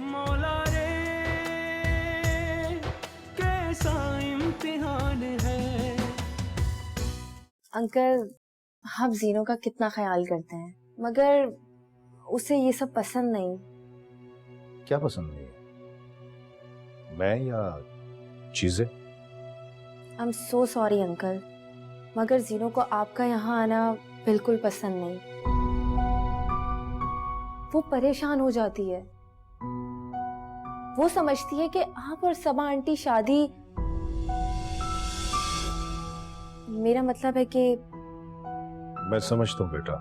मौला रे कैसा इम्तिहान है। अंकल, आप जीनो का कितना ख्याल करते हैं, मगर उसे ये सब पसंद नहीं। क्या पसंद नहीं है? मैं या चीजें? I am so sorry uncle, मगर जीनो को आपका यहाँ आना बिल्कुल पसंद नहीं। वो परेशान हो जाती है। वो समझती है कि आप और सबा आंटी शादी, मेरा मतलब है कि मैं समझता हूँ बेटा,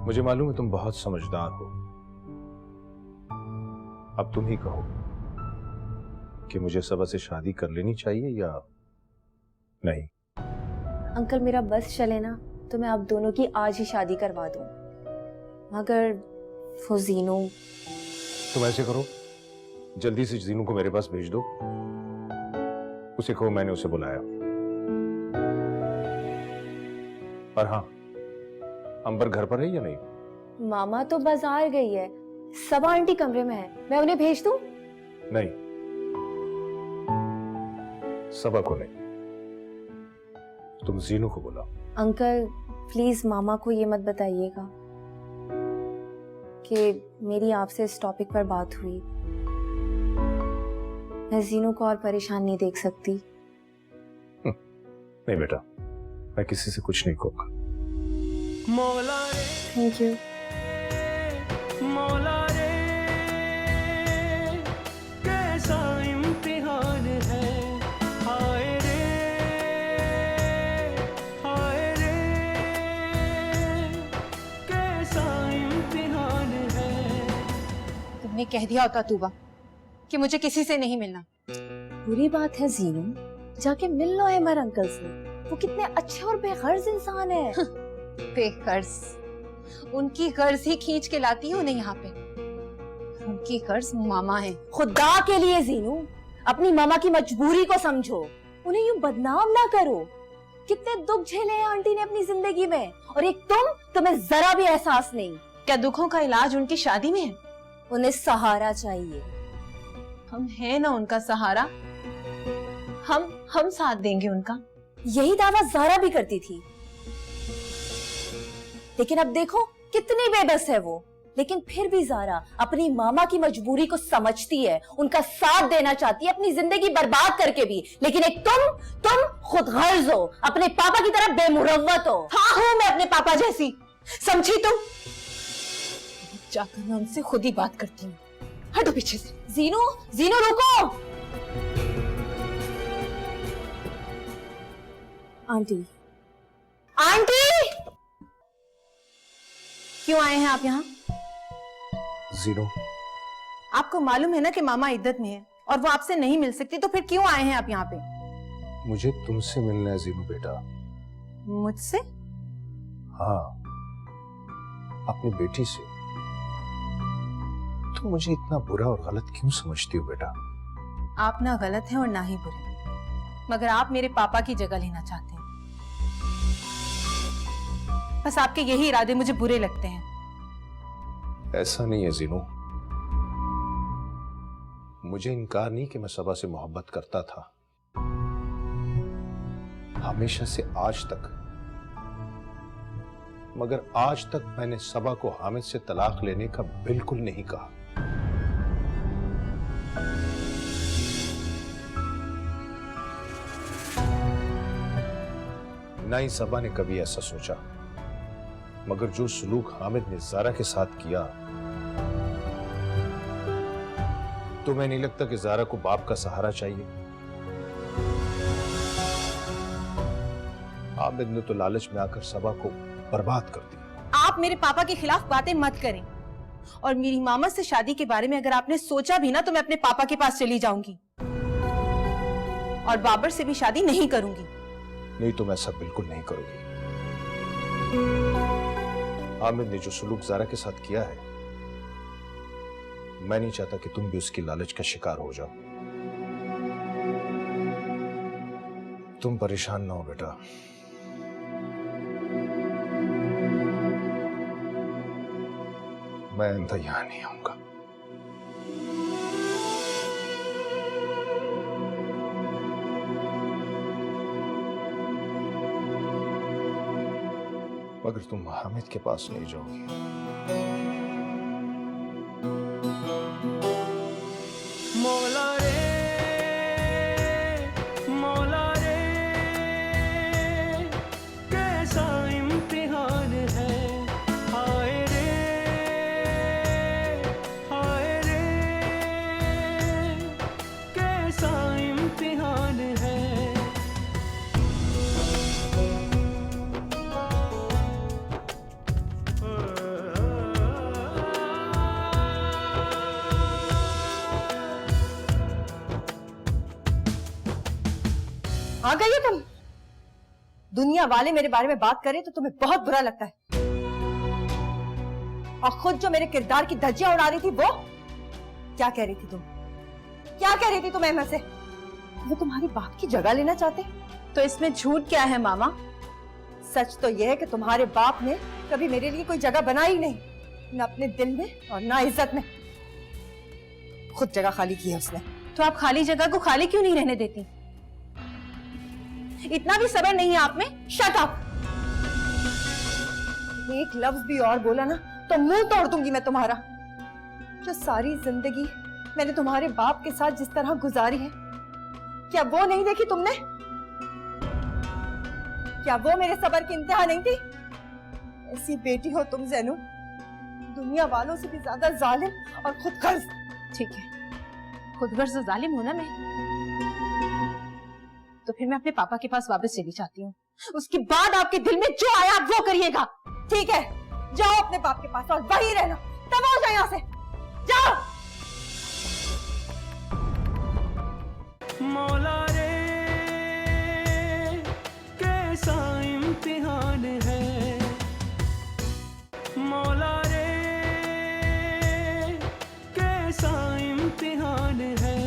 मुझे मालूम है तुम बहुत समझदार हो। अब तुम ही कहो कि मुझे सबा से शादी कर लेनी चाहिए या नहीं। अंकल मेरा बस चले ना तो मैं आप दोनों की आज ही शादी करवा दूं, मगर वो जीनो। तुम ऐसे करो, जल्दी से जीनू को मेरे पास भेज दो, उसे कहो मैंने उसे बुलाया। और हाँ, अंबर घर पर है या नहीं? मामा तो बाजार गई है, सबा आंटी कमरे में है, मैं उन्हें भेज दूं? नहीं, सबा को नहीं, तुम जीनू को बुलाओ। अंकल प्लीज मामा को ये मत बताइएगा कि मेरी आपसे इस टॉपिक पर बात हुई। मैं जीनू को और परेशान नहीं देख सकती। नहीं बेटा, मैं किसी से कुछ नहीं कहूंगा। मौला रे थैंक यू। मौला रे कैसा इम्तिहान है। हाय रे कैसा इम्तिहान है। तुमने कह दिया होता तूबा कि मुझे किसी से नहीं मिलना। बुरी बात है जीनू, जाके मिल लो अमर अंकल से, वो कितने अच्छे और बेगर्ज इंसान है। बेगर्ज? उनकी गर्ज ही खींच के लाती हूँ नहीं यहाँ पे। उनकी गर्ज मामा है। खुदा के लिए जीनू, अपनी मामा की मजबूरी को समझो, उन्हें यूं बदनाम ना करो। कितने दुख झेले हैं आंटी ने अपनी जिंदगी में, और एक तुम्हें जरा भी एहसास नहीं। क्या दुखों का इलाज उनकी शादी में है? उन्हें सहारा चाहिए। हम हैं ना उनका सहारा, हम साथ देंगे उनका। यही दावा ज़ारा भी करती थी, लेकिन अब देखो कितनी बेबस है वो। लेकिन फिर भी ज़ारा अपनी मामा की मजबूरी को समझती है, उनका साथ देना चाहती है, अपनी जिंदगी बर्बाद करके भी। लेकिन एक तुम खुद गर्ज हो, अपने पापा की तरह बेमुरव्वत हो। हाँ हूँ मैं अपने पापा जैसी, समझी तुम? जाकर मैं उनसे खुद ही बात करती हूँ। हटो पीछे से। जीनू रुको। आंटी क्यों आए हैं आप यहाँ? जीनू, आपको मालूम है ना कि मामा इद्दत में है और वो आपसे नहीं मिल सकती, तो फिर क्यों आए हैं आप यहाँ पे? मुझे तुमसे मिलना है जीनू बेटा। मुझसे? हाँ, अपनी बेटी से। तुम मुझे इतना बुरा और गलत क्यों समझती हो बेटा? आप ना गलत हैं और ना ही बुरे, मगर आप मेरे पापा की जगह लेना चाहते हैं। बस आपके यही इरादे मुझे बुरे लगते हैं। ऐसा नहीं है जीनू, मुझे इनकार नहीं कि मैं सबा से मोहब्बत करता था, हमेशा से आज तक। मगर आज तक मैंने सबा को हामिद से तलाक लेने का बिल्कुल नहीं कहा। ना ही सबा ने कभी ऐसा सोचा। मगर जो सलूक हामिद ने ज़ारा के साथ किया, तो मैं नहीं लगता कि ज़ारा को बाप का सहारा चाहिए। हामिद ने तो लालच में आकर सबा को बर्बाद कर दिया। आप मेरे पापा के खिलाफ बातें मत करें, और मेरी मामा से शादी के बारे में अगर आपने सोचा भी ना, तो मैं अपने पापा के पास चली जाऊंगी और बाबर से भी शादी नहीं करूंगी। नहीं, तुम ऐसा बिल्कुल नहीं करोगी। हामिद ने जो सलूक ज़ारा के साथ किया है, मैं नहीं चाहता कि तुम भी उसकी लालच का शिकार हो जाओ। तुम परेशान ना हो बेटा। मैं आइंदा यहां नहीं आऊंगा। मगर तुम हामिद के पास नहीं जाओगी। मौला रे, मौला रे, कैसा इम्तिहान है। हाय रे, हाय रे, कैसा इम्तिहान है। आ गई हो तुम? दुनिया वाले मेरे बारे में बात करें तो तुम्हें बहुत बुरा लगता है, और खुद जो मेरे किरदार की धज्जियां उड़ा रही थी वो क्या कह रही थी तुम? क्या कह रही थी तुम अहमद से? वो तुम्हारे बाप की जगह लेना चाहते? तो इसमें झूठ क्या है मामा? सच तो यह है कि तुम्हारे बाप ने कभी मेरे लिए कोई जगह बनाई नहीं, न अपने दिल में और ना इज्जत में। खुद जगह खाली की है उसने। तो आप खाली जगह को खाली क्यों नहीं रहने देती? इतना भी सब्र नहीं है आप में? Shut up! एक लफ्ज भी और बोला ना तो मुंह तोड़ दूंगी मैं तुम्हारा। जो सारी जिंदगी मैंने तुम्हारे बाप के साथ जिस तरह गुजारी है, क्या वो नहीं देखी तुमने? क्या वो मेरे सब्र की इंतहा नहीं थी? ऐसी बेटी हो तुम ज़ैनू, दुनिया वालों से भी ज्यादा जालिम और खुदगर्ज। ठीक है, खुदगर्ज और जालिम हूं ना मैं, तो फिर मैं अपने पापा के पास वापस चली जाती हूँ। उसके बाद आपके दिल में जो आया आप वो करिएगा। ठीक है, जाओ अपने बाप के पास और वहीं रहना। तब आओ जाओ यहाँ से, जाओ। मौला रे, कैसा इम्तिहान है। मौला रे, कैसा इम्तिहान है।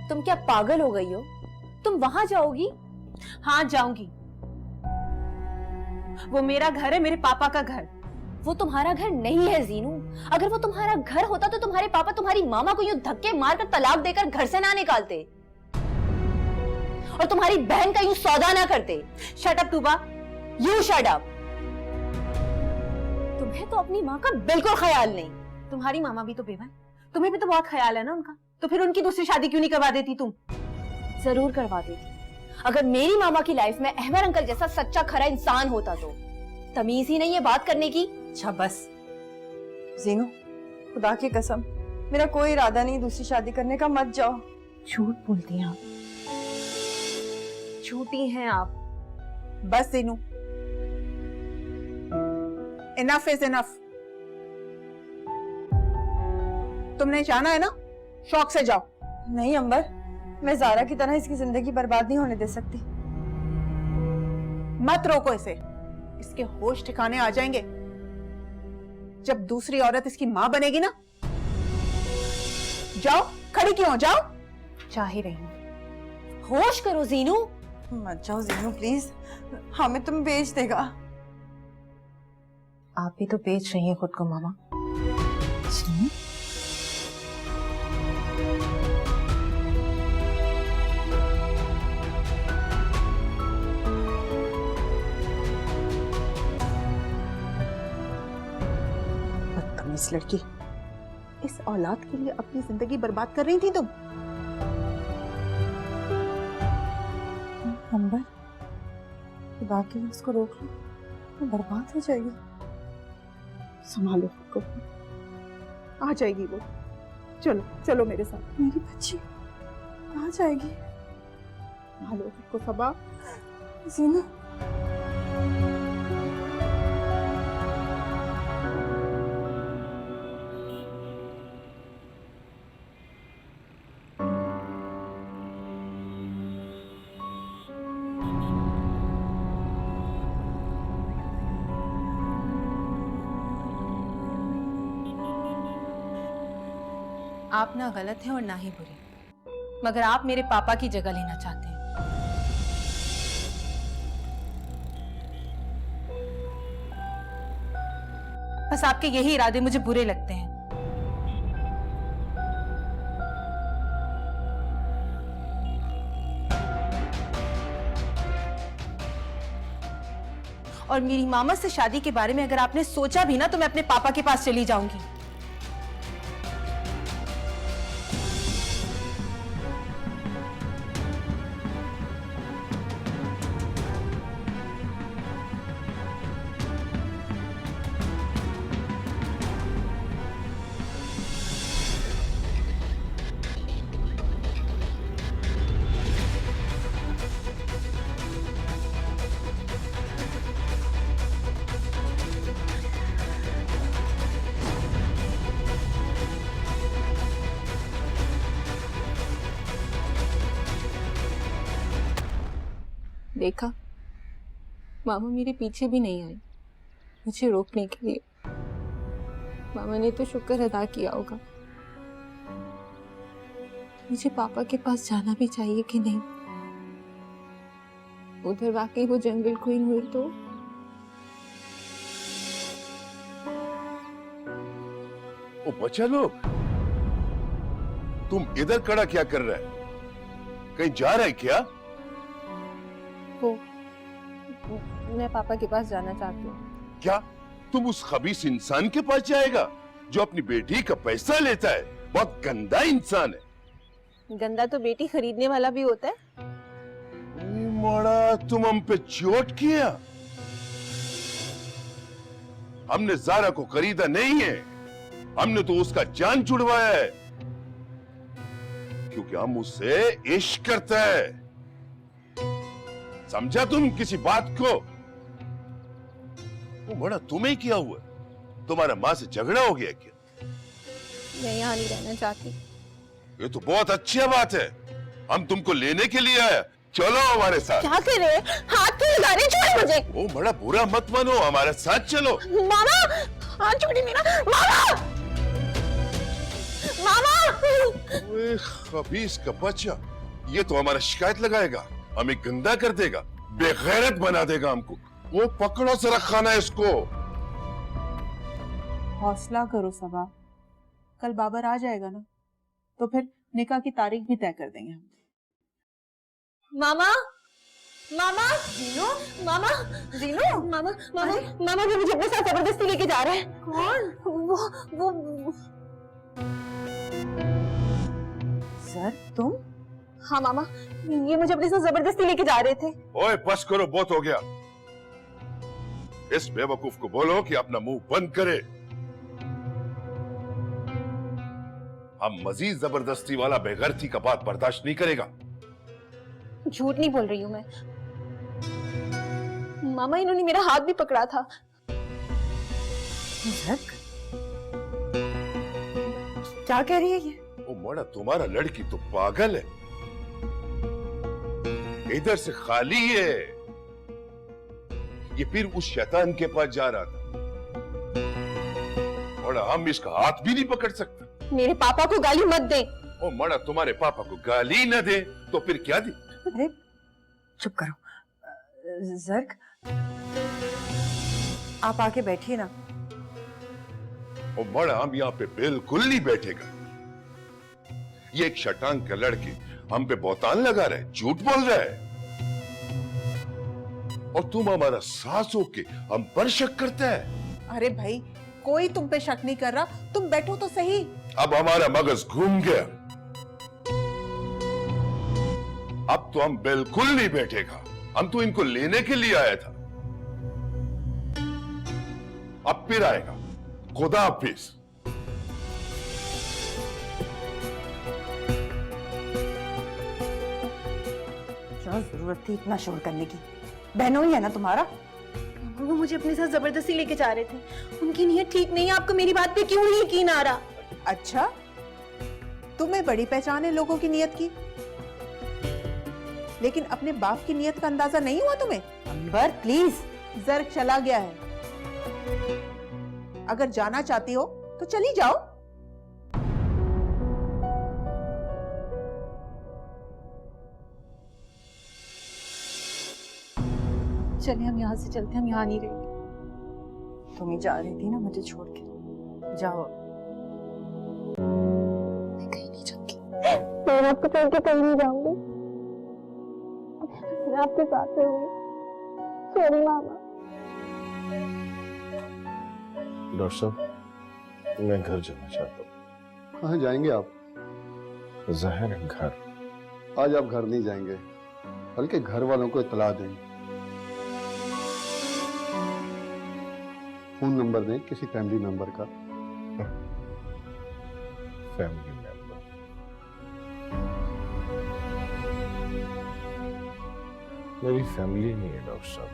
तुम क्या पागल हो गई हो? तुम वहां जाओगी? हाँ जाऊंगी, वो मेरा घर है, मेरे पापा का घर। वो तुम्हारा घर नहीं है जीनू। अगर वो तुम्हारा घर होता तो तुम्हारे पापा तुम्हारी मामा को यूं धक्के मारकर तलाक देकर घर से ना निकालते, और तुम्हारी बहन का यूं सौदा ना करते। Shut up Tooba, you shut up. तुम्हें तो अपनी माँ का बिल्कुल ख्याल नहीं। तुम्हारी मामा भी तो बेवा है, तुम्हें भी तो बहुत ख्याल है ना उनका, तो फिर उनकी दूसरी शादी क्यों नहीं करवा देती तुम? जरूर करवा देती, अगर मेरी मामा की लाइफ में अहमद अंकल जैसा सच्चा खरा इंसान होता तो। तमीज ही नहीं है बात करने की। अच्छा बस जीनू, खुदा की कसम मेरा कोई इरादा नहीं दूसरी शादी करने का, मत जाओ। झूठ बोलती हैं आप, झूठी हैं आप। बस जीनू, इनफ इज इनफ। तुमने जाना है ना, शौक से जाओ। नहीं अंबर, मैं ज़ारा की तरह इसकी जिंदगी बर्बाद नहीं होने दे सकती। मत रोको इसे, इसके होश ठिकाने आ जाएंगे जब दूसरी औरत इसकी माँ बनेगी ना। जाओ, खड़ी क्यों हो, जाओ। जा ही रही हूँ। होश करो जीनू। मत जाओ जीनू प्लीज, हमें तुम बेच देगा। आप भी तो बेच रही हैं खुद को मामा। इस लड़की, इस औलाद के लिए अपनी जिंदगी बर्बाद कर रही थी तुम। अंबर, बाकी उसको रोक लो, वो बर्बाद हो जाएगी। संभालो खुद को, आ जाएगी वो। चलो चलो मेरे साथ, मेरी बच्ची आ जाएगी। संभालो खुद को सबा। जीनू, आप ना गलत हैं और ना ही बुरे, मगर आप मेरे पापा की जगह लेना चाहते हैं। बस आपके यही इरादे मुझे बुरे लगते हैं। और मेरी मामा से शादी के बारे में अगर आपने सोचा भी ना तो मैं अपने पापा के पास चली जाऊंगी। देखा, मामा मेरे पीछे भी नहीं आई मुझे रोकने के लिए। मामा ने तो शुक्र अदा किया होगा। मुझे पापा के पास जाना भी चाहिए कि नहीं? उधर वाकई वो जंगल क्वीन हुई तो? ओ बच्चा लोग, तुम इधर खड़ा क्या कर रहा है? कहीं जा रहा है क्या? मैं पापा के पास जाना चाहती हूँ। क्या तुम उस खबीस इंसान के पास जाएगा जो अपनी बेटी का पैसा लेता है? बहुत गंदा इंसान है। गंदा तो बेटी खरीदने वाला भी होता है। मोड़ा, तुम हम पे चोट किया। हमने ज़ारा को खरीदा नहीं है, हमने तो उसका जान छुड़वाया है, क्योंकि हम उससे इश्क करते हैं। समझा तुम किसी बात को? वो बड़ा तुम्हें क्या हुआ? तुम्हारा माँ से झगड़ा हो गया क्या? मैं यहाँ नहीं रहना चाहती। ये तो बहुत अच्छी बात है। हम तुमको लेने के लिए आए। चलो हमारे साथ। क्या कर रहे? हाथ क्यों लगा रहे? छोड़ मुझे। वो बड़ा बुरा मत मानो, हमारे साथ चलो। मामा, हाथ छोड़िए मेरा। मामा, मामा। ओए खबीस का बच्चा, ये तो हमारा शिकायत लगाएगा, हमें गंदा कर देगा, बेगैरत बना देगा हमको। वो पकड़ो जरा खाना इसको। हौसला करो सबा, कल बाबर आ जाएगा ना, तो फिर निकाह की तारीख भी तय कर देंगे हम। मामा, मामा, जीनू, मामा, जीनू, मामा, मामा, मामा भी मुझे अपने साथ जबरदस्ती लेके जा रहे हैं। कौन? वो सर तुम? हाँ मामा, ये मुझे अपने साथ जबरदस्ती लेके जा रहे थे। ओए बस करो, बहुत हो गया। इस बेवकूफ को बोलो कि अपना मुंह बंद करे। हम मजीद जबरदस्ती वाला बेगैरती का बात बर्दाश्त नहीं करेगा। झूठ नहीं बोल रही हूँ मैं मामा, इन्होंने मेरा हाथ भी पकड़ा था। क्या कह रही है ये? ओ मोड़ा, तुम्हारा लड़की तो पागल है, इधर से खाली है। ये फिर उस शैतान के पास जा रहा था। मोड़ा, हम इसका हाथ भी नहीं पकड़ सकते। मेरे पापा को गाली मत दे। ओ मोड़ा, तुम्हारे पापा को गाली न दे तो फिर क्या दे? अरे चुप करो। जर्क, आप आके बैठिए ना। ओ मोड़ा, हम यहाँ पे बिल्कुल नहीं बैठेगा। ये एक शैतान का लड़के हम पे बहतान लगा रहे, झूठ बोल रहा है, और तुम हमारा सास हो के हम पर शक करते हैं। अरे भाई, कोई तुम पे शक नहीं कर रहा, तुम बैठो तो सही। अब हमारा मगज घूम गया। अब तो हम बिल्कुल नहीं बैठेगा। हम तो इनको लेने के लिए आया था, अब फिर आएगा। खुदा हाफिज। क्या जरूरत थी इतना शोर करने की? बहनों ही है ना तुम्हारा? वो मुझे अपने साथ जबरदस्ती लेके जा रहे थे। उनकी नीयत ठीक नहीं है। आपको मेरी बात पे क्यों नहीं यकीन आ रहा? अच्छा, तुम्हें बड़ी पहचान है लोगों की नीयत की, लेकिन अपने बाप की नीयत का अंदाजा नहीं हुआ तुम्हें? अंबर प्लीज। जर्क चला गया है, अगर जाना चाहती हो तो चली जाओ। चलिए हम यहाँ से चलते हैं, हम यहाँ नहीं रहेंगे। तुम ही जा रही थी ना मुझे छोड़ के, जाओ। मैं कहीं नहीं जाऊंगी, मैं आपको छोड़ के कहीं नहीं जाऊंगी, मैं आपके साथ रहूंगी। सॉरी मामा। डॉक्टर साहब, मैं घर जाना चाहता हूँ। कहाँ जाएंगे आप? जाहिर है घर। आज आप घर नहीं जाएंगे, बल्कि घर वालों को इतला देंगे। फोन नंबर दें किसी फैमिली मेंबर का। Family member? मेरी फैमिली नहीं है डॉक्टर साहब,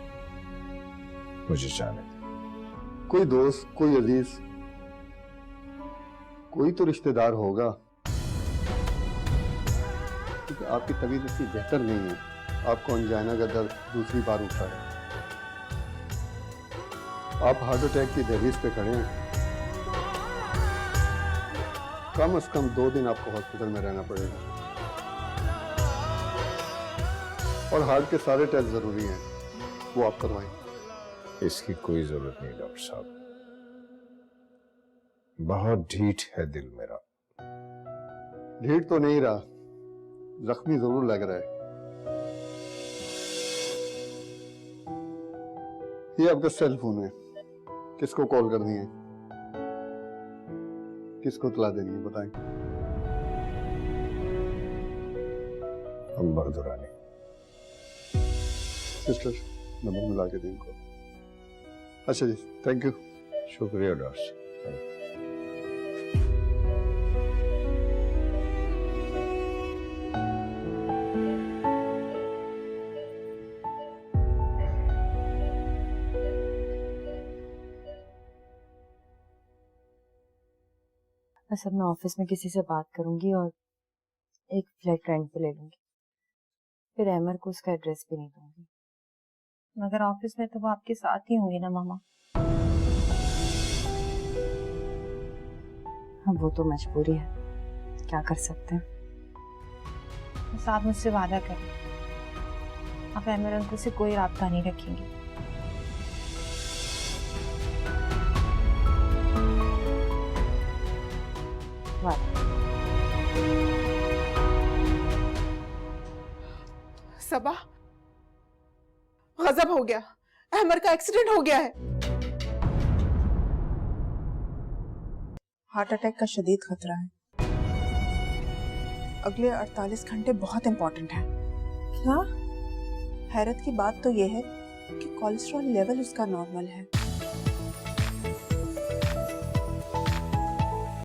मुझे जाने दें। कोई दोस्त, कोई अजीज, कोई तो रिश्तेदार होगा, क्योंकि आपकी तबीयत इतनी बेहतर नहीं है, आपको अंजाना का दर्द दूसरी बार उठा है, आप हार्ट अटैक की दहलीज पे खड़े हैं। कम से कम 2 दिन आपको हॉस्पिटल में रहना पड़ेगा, और हार्ट के सारे टेस्ट जरूरी हैं, वो आप करवाएं। इसकी कोई जरूरत नहीं डॉक्टर साहब, बहुत ढीठ है दिल मेरा। ढीठ तो नहीं रहा, जख्मी जरूर लग रहा है। ये आपका सेल फोन है, किसको कॉल करनी है, किसको तला देनी है, बताएं। अंबर दुरानी। सिस्टर, नंबर मिला के दें इनको। अच्छा जी, थैंक यू। शुक्रिया डॉक्टर साहब। बस अब मैं ऑफिस में किसी से बात करूंगी और एक फ्लैट रेंट पे ले लूंगी, फिर अहमर को उसका एड्रेस भी नहीं दूंगी। मगर ऑफिस में तो वो आपके साथ ही होंगे ना मामा। हाँ, वो तो मजबूरी है, क्या कर सकते हैं। बस आप मुझसे वादा करें, आप अहमर अंकल से कोई राब्ता नहीं रखेंगे। सबा, गजब हो गया, अहमर का एक्सीडेंट हो गया है। हार्ट अटैक का शदीद खतरा है, अगले 48 घंटे बहुत इंपॉर्टेंट है। क्या? हैरत की बात तो यह है कि कोलेस्ट्रॉल लेवल उसका नॉर्मल है,